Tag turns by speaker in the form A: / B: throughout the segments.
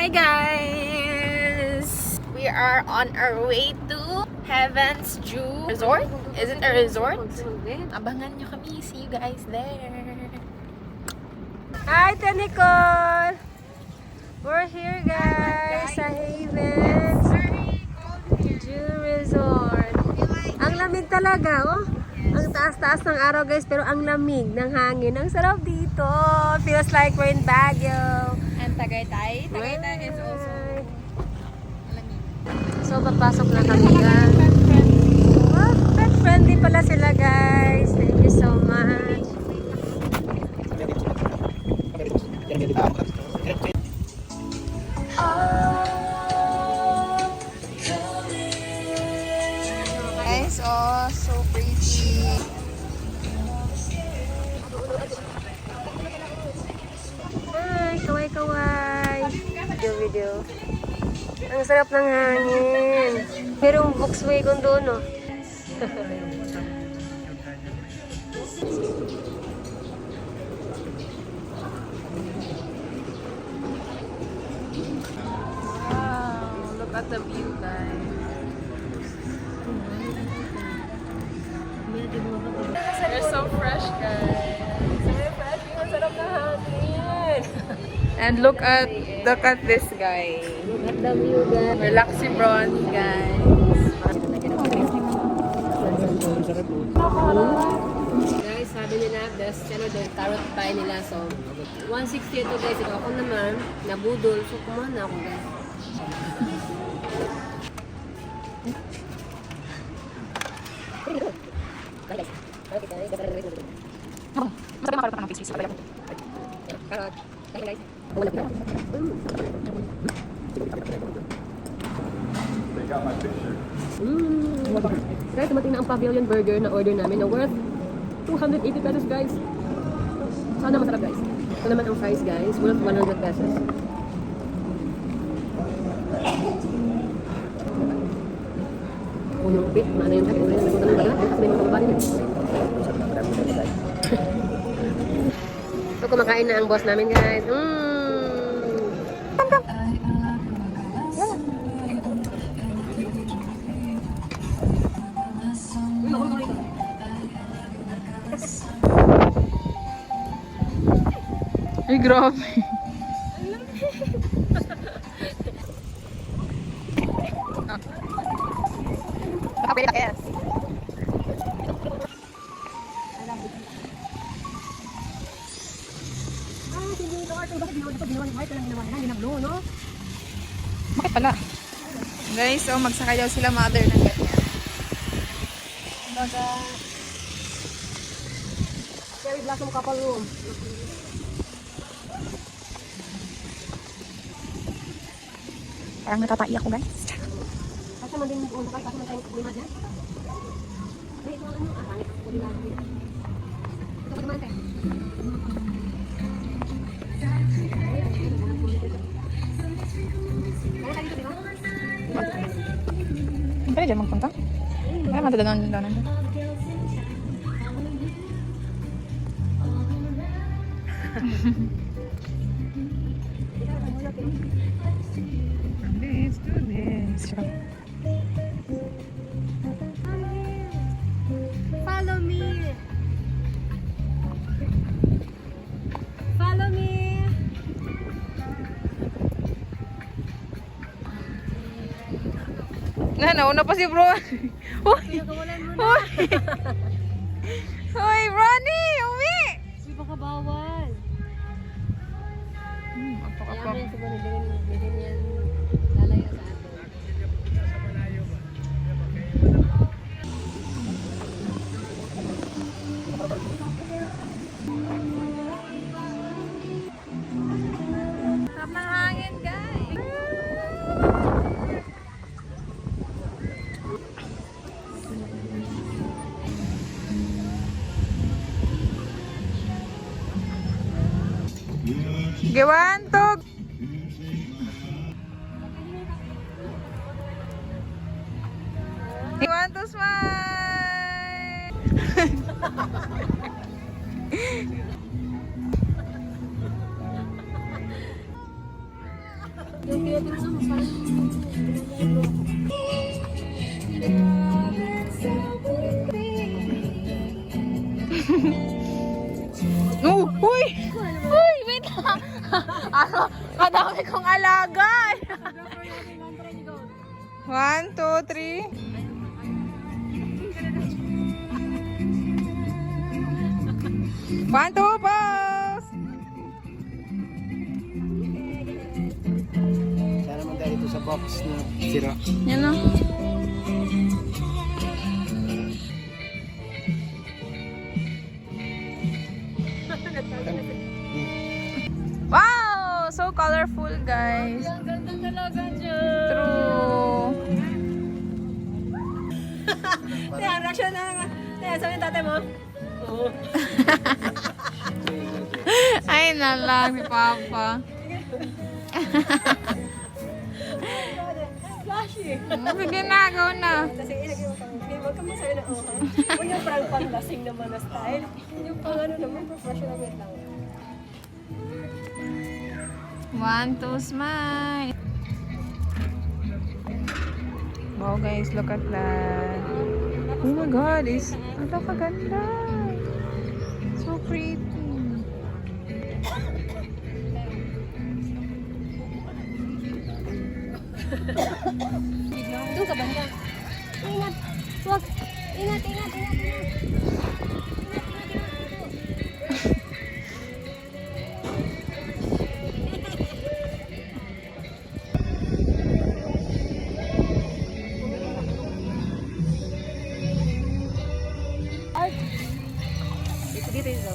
A: Hi guys! We are on our way to Heaven's Dew Resort. Is it a resort? Abangan nyo kami. See you guys there.
B: Hi, Nicole! We're here guys sa Heaven's Dew Resort. Ang lamig talaga, oh. Ang taas-taas ng araw guys, pero ang lamig ng hangin. Ang sarap dito. Feels like we're in Baguio.
A: And Tagaytay. Tagaytay is also malamig.
B: So, papasok na kami guys. Oh, pet friendly pala sila guys. Thank you so much.
A: Guys, oh, so pretty.
B: Hi, kaway-kaway. Video. Ang sarap ng hangin. Merong Volkswagen doon, no?
A: Wow, look at the view, guys. They're so fresh, guys.
B: Ang sarap ng hangin.
A: And look at this guy.
B: Look at the view, guys.
A: Relaxy bronze, guys.
B: Guys, sabi nila, best seller the carrot pie nila. So, 160 ito guys. Ito ako naman, nabudol. So, kumahan na ako guys.
A: Masarap ng pastries.
B: Carrot. Thank you guys. Guys, dumating na ang pavilion burger na order namin na worth 280 pesos guys. Sana masarap guys. Ito naman ang fries guys, worth 100 pesos. Unupit, maano yung tayo. Nagutan ng baga, kasi may mga kababali na. So kumakain na ang boss namin guys.
A: Ay, grabe. Nakapili ka, yes. Bakit pala? Guys, so magsakay daw sila mother ng ganyan.
B: Baga, cherry blossom couple room.
A: Parang natataiyak ko, guys.
B: Kasi man din mo kung kasi man tayo lima dyan. May ito ano, pangit ako din lang. Ito pa naman tayo. Kaya tayo dito, di ba?
A: Pwede dyan magpunta? Kaya matadanan dyan. Let's do this.
B: Follow me. Follow me.
A: Nauna pa si bro. Uy!
B: Nakawalan mo na.
A: Uy, Ronnie! Uwi!
B: Uy, baka bawal.
A: Apa-apa.
B: Kaya sa ganyan yan. Lalaya sa atin.
A: Sarap ng hangin, guys. Gewantog! You want to smile?
B: Yung tinatanong mo, parang
A: Oh, uy! Uy, wait lang. Ano, kadami kong alaga. 1, 2, 3. One, two, boss!
C: Sana magdali ito sa box na sira.
A: Yan o. Wow! So colorful, guys.
B: ang ganda talaga dyan.
A: True.
B: Kaya, reaction na nga. Kaya, sabi ng tatay mo. Oo.
A: Ay, nalang si Papa.
B: Flashy.
A: Sige na, go na.
B: Kasi ilagay mo kang, huwag kang masayo na oha. Huwag yung parang pang-lasing naman na style. Yung pang ano naman, professional wait lang.
A: 1, 2, smile. Wow, guys, look at that. Oh my God, ang kaganda. So pretty.
B: Doon ka banda. Ingat. Huwag. Ingat, ingat, ingat, ingat. Dito.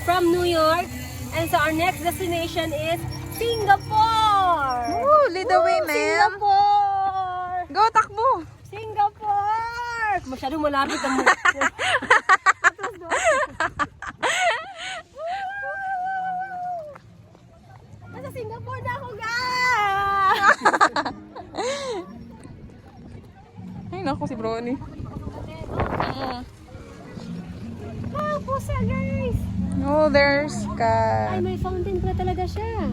B: From New York, and so our next destination is Singapore!
A: Ooh, lead the way, ma'am.
B: Singapore!
A: Go, takbo.
B: Singapore! Masyadong malapit ang Nasa Singapore na ako, guys!
A: Ay, naku, si Brony.
B: Wow, pusa, guys!
A: Oh, there's
B: Ay,
A: ka.
B: may fountain pala talaga siya.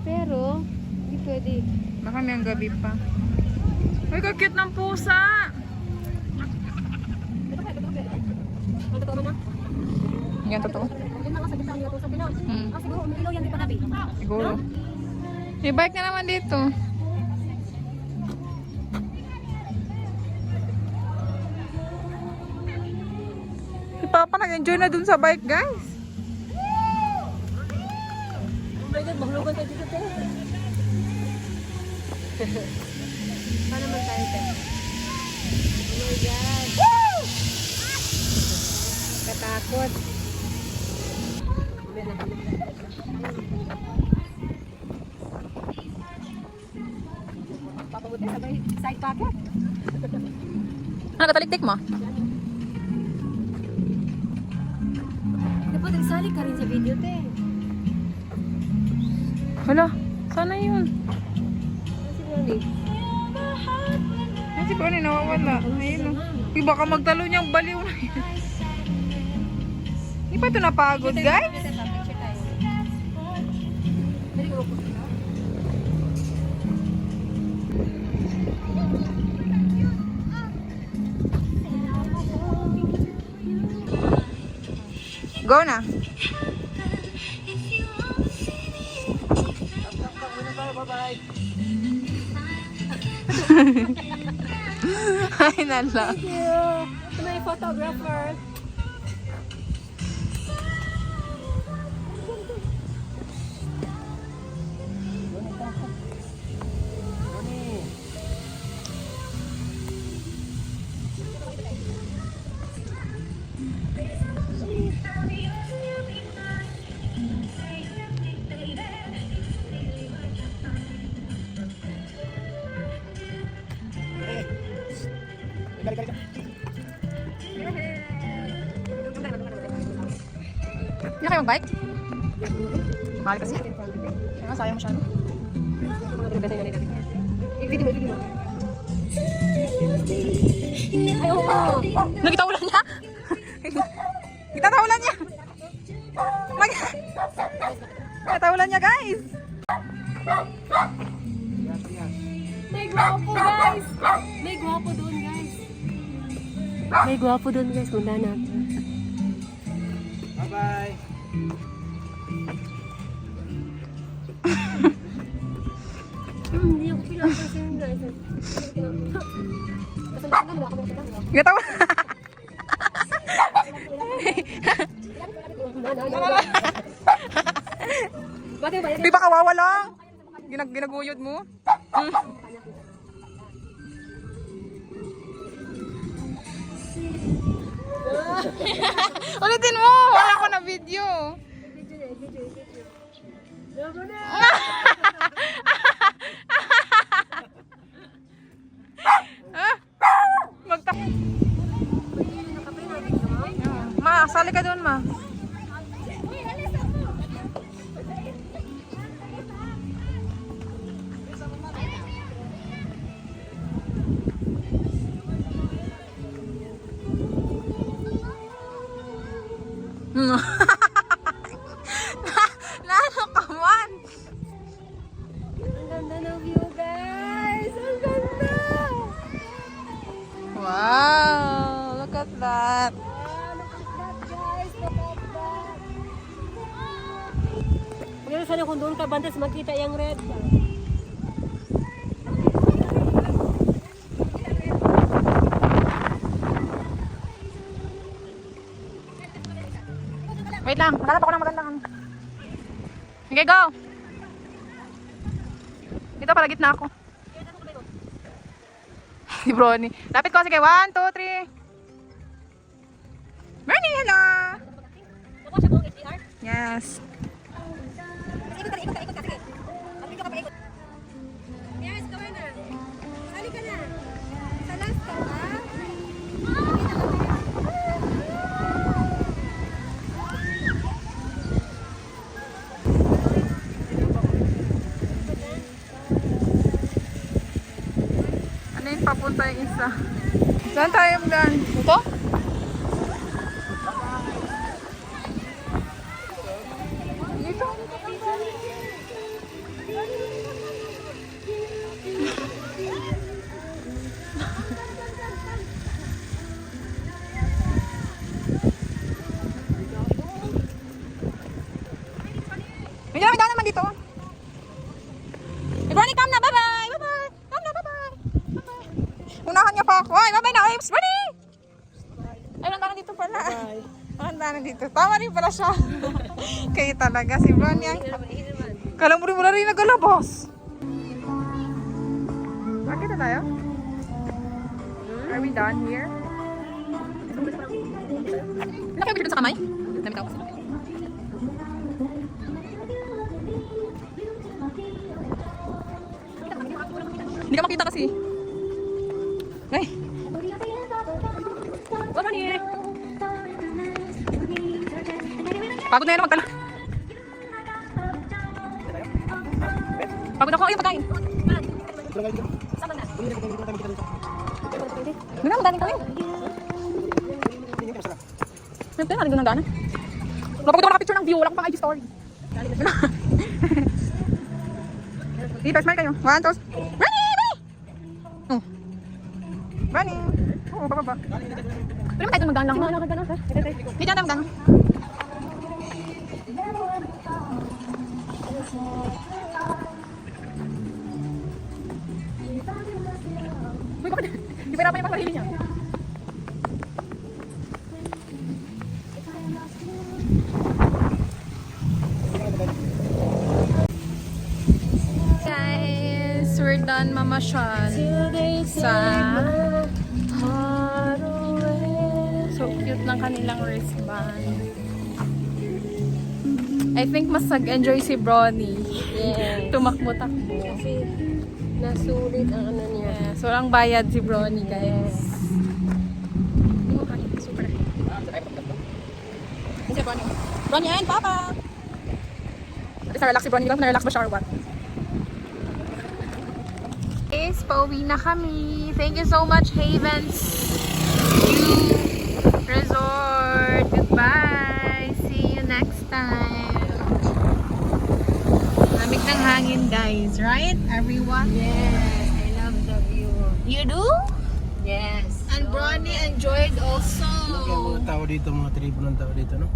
B: Pero, hindi pwede.
A: Baka may ang gabi pa. Ay, ka-cute ng pusa.
B: Ang totoo man na?
A: Yan, totoo.
B: Yun lang ang sagot ng ito sa Pinoy.
A: Hmm.
B: Ah, siguro, umiilaw yan di pa nabi.
A: Siguro. May bike na naman dito. Si Papa nag-enjoy na dun sa bike, guys.
B: Oh my God, mahulugan tayo dito, te. Paano naman tayo, te? Oh my God. Woo! Katakot. Papabuti sabay side pocket.
A: Ano, kataliktik mo?
B: Dapat nagsali ka rin sa video, te.
A: Hala, sana yun.
B: Si Ronnie.
A: Ay, si Brony nawawala. Ayun, oh. Uy, baka magtalo niyang baliw na yun. Hindi pa ito napagod, guys? Go na.
C: Bye-bye.
A: Ay, nala.
B: Thank you to my photographer.
A: Hindi na kayo mag-bike? Mahal kasi. Kaya nga, sayang masyado.
B: Ay, oo.
A: Nagtaulan niya? Nagtaulan niya! Nagtaulan niya, guys!
B: May gwapo, guys! May gwapo doon, guys. May gwapo doon, guys. Punta natin.
C: Bye-bye.
B: Hindi ako pinapansin, guys.
D: Gatawa.
B: Bakit ba?
D: Di ba kawawa lang? Ginaguyod mo? Ulitin mo! Wala ko na video. Magta... Ma, sali ka doon, ma. Lalo ka man.
B: Ang ganda ng view, guys! Ang ganda!
D: Wow, look at that.
B: Guys, look at that! Maganda sana kung doon ka bantas makita yung red.
D: Wait lang, hanap ako ng magandang ano. Okay, go! Dito, para gitna ako. Si Bronny. Lapit ko, sige. 1, 2, 3. Bronny, hello! Yes.
B: Yes, gawin na. Sali ka na. Sa last ka ba?
D: Ano yung papunta yung isa? Saan tayo magdaan? Ito? Dito? May daan naman dito. Ronnie, come na. Bye-bye. Bye-bye. Come na. Bye-bye. Bye-bye. Unahan niya pa ako. Ay, bye-bye na. Ay, Ronnie! Ay, nandanan dito pala. Nandanan dito. Tama rin pala siya. Kayo talaga si Ronnie. Ay. Kala mo rin wala rin nagalabas. Bakit na tayo? Are we done here? Laki ba dito sa kamay? Damit ako. Hindi ka makita kasi. Ay.
B: Wala niya.
D: Pagod na yan magtala. Pagod ako. Ayun, pagkain. Hindi na, magdating kami. May tayo, nalinggo ng daanan. Napagod ako nakapicture ng view. Wala ko pang IG story. Sige, smile kayo. 1, 2. Running! Oh. Running! Oo, bababa. Pero tayo magdaan lang. Hindi dyan tayo magdaan. Uy, bakit? Di ba naman yung pagpahili niya? Guys, we're done mamasyal sa so cute ng kanilang wristband. I think mas nag-enjoy si Bronny.
B: Yes.
D: Tumakbo-takbo.
B: Kasi nasulit ang ano niya.
D: Yeah, so ang bayad si Bronny, guys. Super. Si Bronny. Bronny and Papa! At relax si Bronny. Hindi lang na-relax ba siya or what? Guys, pauwi na kami. Thank you so much, Havens View Resort. Goodbye. See you next time. Lamig
A: ng hangin, guys. Right, everyone?
B: Yes, I love the view.
A: You do?
B: Yes.
A: And Bronny enjoyed also.
C: Yung mga tao dito, mga tribo ng tao dito, no?